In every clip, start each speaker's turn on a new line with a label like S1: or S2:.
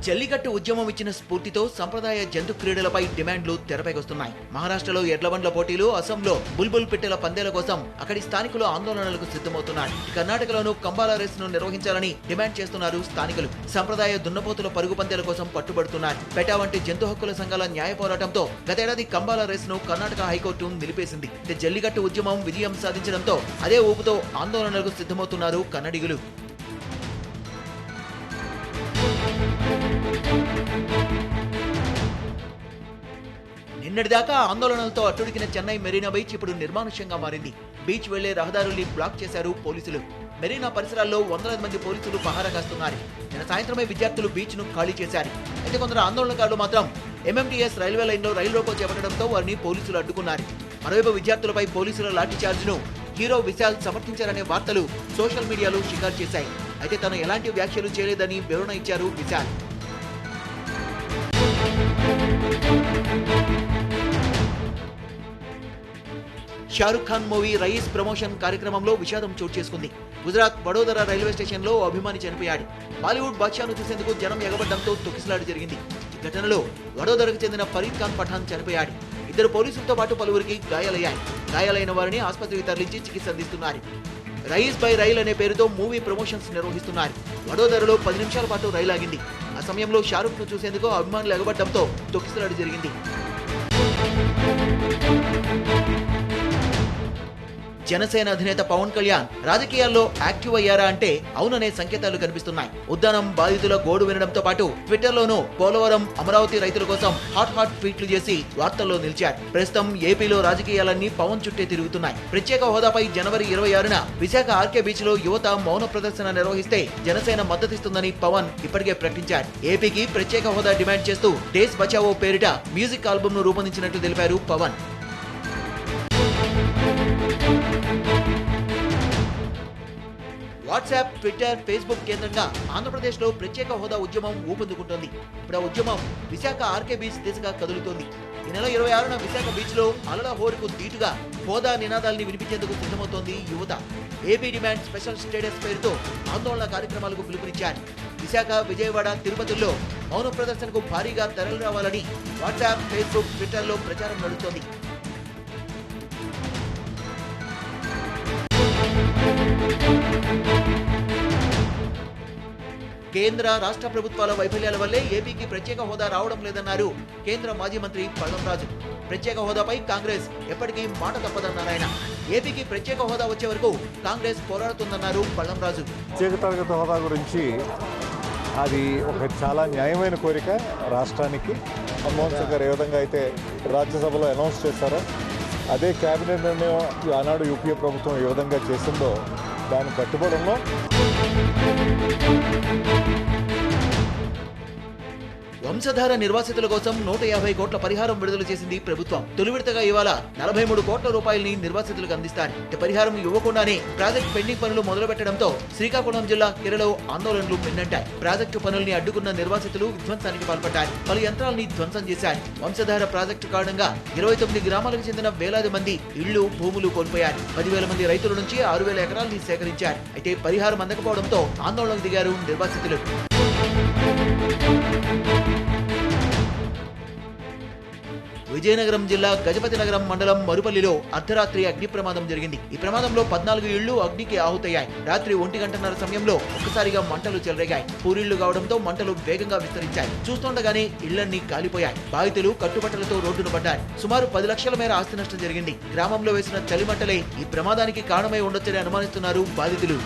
S1: జల్లికట్టు ఉద్యమం ఇచ్చిన స్ఫూర్తితో సంప్రదాయ జంతు క్రీడలపై డిమాండ్లు తెరపైకొస్తున్నాయి. మహారాష్ట్రలో ఎడ్లబండ్ల పోటీలు, అసోంలో బుల్బుల్ పిట్టల పందేల కోసం అక్కడి స్థానికులు ఆందోళనలకు సిద్ధమవుతున్నారు. కర్ణాటకలోనూ కంబాల రేసును నిర్వహించాలని డిమాండ్ చేస్తున్నారు స్థానికులు. సంప్రదాయ దున్నపోతుల పరుగు పందేల కోసం పట్టుబడుతున్నారు. పెటా వంటి జంతు హక్కుల సంఘాల న్యాయ పోరాటంతో గతేడాది కంబాల రేసును కర్ణాటక హైకోర్టు నిలిపేసింది. జల్లికట్టు ఉద్యమం విజయం సాధించడంతో అదే ఊపుతో ఆందోళనలకు సిద్ధమవుతున్నారు కన్నడిగులు. నిన్నటిదాకా ఆందోళనలతో అట్టుడికిన చెన్నై మెరీనా బీచ్ ఇప్పుడు నిర్మానుష్యంగా మారింది. బీచ్ వెళ్లే రహదారుల్ని బ్లాక్ చేశారు పోలీసులు. మెరీనా పరిసరాల్లో వందలాది మంది పోలీసులు పహారా కాస్తున్నారు. నిన్న సాయంత్రమే విద్యార్థులు బీచ్ ను ఖాళీ చేశారు. అయితే కొందరు ఆందోళనకారులు మాత్రం ఎంఎంటీఎస్ రైల్వే లైన్లో రైలు రోకో చేపట్టడంతో వారిని పోలీసులు అడ్డుకున్నారు. మరోవైపు విద్యార్థులపై పోలీసుల లాఠీ చార్జ్ను హీరో విశాల్ సమర్థించారనే వార్తలు సోషల్ మీడియాలో షికారు చేశాయి. అయితే తను ఎలాంటి వ్యాఖ్యలు చేయలేదని వివరణ ఇచ్చారు విశాల్. షారుఖ్ ఖాన్ మూవీ రయీస్ ప్రమోషన్ కార్యక్రమంలో విషాదం చోటు చేసుకుంది. గుజరాత్ వడోదర రైల్వే స్టేషన్ లో అభిమాని చనిపోయాడు. బాలీవుడ్ బాద్షాను చూసేందుకు జనం ఎగబడ్డంతో తొక్కిసలాట జరిగింది. ఈ ఘటనలో వడోదరకు చెందిన ఫరీద్ ఖాన్ పఠాన్ చనిపోయాడు. ఇద్దరు పోలీసులతో పాటు పలువురికి గాయాలయ్యాయి. గాయాలైన వారిని ఆసుపత్రికి తరలించి చికిత్స అందిస్తున్నారు. రయీస్ బై రైల్ అనే పేరుతో మూవీ ప్రమోషన్స్ నిర్వహిస్తున్నారు. వడోదరలో 10 నిమిషాల పాటు రైలు ఆగింది. ఆ సమయంలో షారుఖ్ ను చూసేందుకు అభిమానులు ఎగబడ్డంతో తొక్కిసలాట జరిగింది. జనసేన అధినేత పవన్ కళ్యాణ్ రాజకీయాల్లో యాక్టివ్ అయ్యారా అంటే అవుననే సంకేతాలు కనిపిస్తున్నాయి. ఉద్దానం బాధితుల గోడు వినడంతో పాటు ట్విట్టర్ లోనూ పోలవరం, అమరావతి రైతుల కోసం హాట్ ట్వీట్లు చేసి వార్తల్లో నిలిచారు. ప్రస్తుతం ఏపీలో రాజకీయాలన్నీ పవన్ చుట్టే తిరుగుతున్నాయి. ప్రత్యేక హోదాపై జనవరి 26న విశాఖ ఆర్కే బీచ్ లో యువత మౌన ప్రదర్శన నిర్వహిస్తే జనసేన మద్దతిస్తుందని పవన్ ఇప్పటికే ప్రకటించారు. ఏపీకి ప్రత్యేక హోదా డిమాండ్ చేస్తూ దేశ్ బచావో పేరిట మ్యూజిక్ ఆల్బమ్ ను రూపొందించినట్టు తెలిపారు పవన్. వాట్సాప్, ట్విట్టర్, ఫేస్బుక్ కేంద్రంగా ఆంధ్రప్రదేశ్లో ప్రత్యేక హోదా ఉద్యమం ఊపందుకుంటోంది. ఇప్పుడు ఆ ఉద్యమం విశాఖ ఆర్కే బీచ్ దిశగా కదులుతోంది. ఈ నెల 26న విశాఖ బీచ్ లో అలల హోరుకు దీటుగా హోదా నినాదాల్ని వినిపించేందుకు సిద్ధమవుతోంది యువత. ఏపీ డిమాండ్ స్పెషల్ స్టేటస్ పేరుతో ఆందోళన కార్యక్రమాలకు పిలుపునిచ్చారు. విశాఖ, విజయవాడ, తిరుపతిలో మౌన ప్రదర్శనకు భారీగా తరలి రావాలని వాట్సాప్, ఫేస్బుక్, ట్విట్టర్లో ప్రచారం నడుస్తోంది. కేంద్ర, రాష్ట్ర ప్రభుత్వాల వైఫల్యాల వల్లే ఏపీకి ప్రత్యేక హోదా రావడం లేదన్నారు కేంద్ర మాజీ మంత్రి పళ్లంరాజు. ప్రత్యేక హోదాపై కాంగ్రెస్ ఎప్పటికీ మాట తప్పదన్నారాయన. ఏపీకి ప్రత్యేక హోదా వచ్చే వరకు కాంగ్రెస్ పోరాడుతుందన్నారు పళ్లంరాజు.
S2: ప్రత్యేక తరగతి హోదా గురించి అది ఒక చాలా న్యాయమైన కోరిక రాష్ట్రానికి. మన్మోహన్ సింగ్ గారు ఏ విధంగా అయితే రాజ్యసభలో అనౌన్స్ చేశారో అదే కేబినెట్ నిర్ణయం ఆనాడు యూపీఏ ప్రభుత్వం ఏ విధంగా చేసిందో దాని కట్టుబడి ఉన్నాం.
S1: వంశధార నిర్వాసితుల కోసం 150 కోట్ల పరిహారం విడుదల చేసింది ప్రభుత్వం. తొలి విడతగా ఇవాళ 43 కోట్ల రూపాయలని నిర్వాసితులకు అందిస్తారు. పరిహారం ఇవ్వకుండానే ప్రాజెక్టు పెండింగ్ పనులు మొదలు పెట్టడంతో శ్రీకాకుళం జిల్లా కిరలో ఆందోళనలు మిన్నంటాయి. ప్రాజెక్టు పనుల్ని అడ్డుకున్న నిర్వాసితులు విధ్వంసానికి పాల్పడ్డారు. పలు యంత్రాల్ని ధ్వంసం చేశారు. వంశధార ప్రాజెక్టు కారణంగా 29 గ్రామాలకు చెందిన వేలాది మంది ఇళ్లు, భూములు కోల్పోయారు. 10,000 మంది రైతుల నుంచి 6,000 ఎకరాల్ని సేకరించారు. అయితే పరిహారం అందకపోవడంతో ఆందోళనకు దిగారు నిర్వాసితులు. విజయనగరం జిల్లా గజపతి నగరం మండలం మరుపల్లిలో అర్ధరాత్రి అగ్ని ప్రమాదం జరిగింది. ఈ ప్రమాదంలో 14 ఇళ్లు అగ్నికి ఆహుతయ్యాయి. రాత్రి 1:30 సమయంలో ఒక్కసారిగా మంటలు చెలరేగాయి. పూరిళ్లు కావడంతో మంటలు వేగంగా విస్తరించాయి. చూస్తుండగానే ఇళ్లన్నీ కాలిపోయాయి. బాధితులు కట్టుబట్టలతో రోడ్డును పడ్డారు. సుమారు 10 లక్షల మేర ఆస్తి నష్టం జరిగింది. గ్రామంలో వేసిన చలిమంటలే ఈ ప్రమాదానికి కారణమై ఉండొచ్చని అనుమానిస్తున్నారు బాధితులు.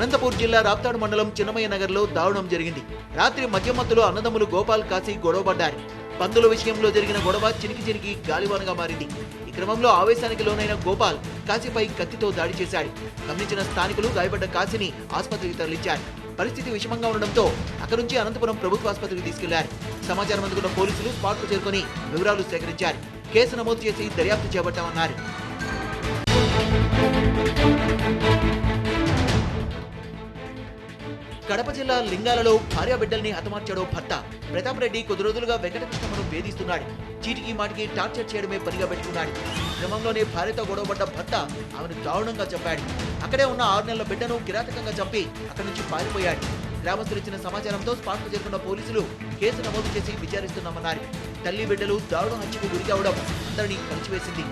S1: అనంతపూర్ జిల్లా రాప్తాడు మండలం చిన్నమయ్య నగర్ లో దారుణం జరిగింది. రాత్రి మధ్యమత్తులో అన్నదమ్ములు గోపాల్, కాశీ గొడవపడ్డారు. పందుల విషయంలో జరిగిన గొడవ చినికి గాలివానగా మారింది. ఈ క్రమంలో ఆవేశానికి లోనైన గోపాల్ కాశీపై కత్తితో దాడి చేశాడు. గమనించిన స్థానికులు గాయపడ్డ కాశీని ఆసుపత్రికి తరలించారు. పరిస్థితి విషమంగా ఉండడంతో అక్కడి నుంచి అనంతపురం ప్రభుత్వ ఆసుపత్రికి తీసుకెళ్లారు. సమాచారం అందుకున్న పోలీసులు స్పాట్కు చేరుకుని వివరాలు సేకరించారు. కేసు నమోదు చేసి దర్యాప్తు చేపట్టామన్నారు. కడప జిల్లా లింగాలలో భార్యాబిడ్డల్ని హతమార్చాడో భర్త. ప్రతాప్ రెడ్డి కొద్ది రోజులుగా వెంకటకృష్ణమ్మను వేధిస్తున్నాడు. చీటికి మాటికి టార్చర్ చేయడమే పనిగా పెట్టుకున్నాడు. క్రమంలోనే భార్యతో గొడవపడ్డ భర్త ఆమెను దారుణంగా చంపాడు. అక్కడే ఉన్న 6 నెలల బిడ్డను కిరాతకంగా చంపి అక్కడి నుంచి పారిపోయాడు. గ్రామస్తులు ఇచ్చిన సమాచారంతో స్పాట్కు చేరుకున్న పోలీసులు కేసు నమోదు చేసి విచారిస్తున్నామన్నారు. తల్లి బిడ్డలు దారుణ హత్యకు గురి కావడం అందరినీ కలిచివేసింది.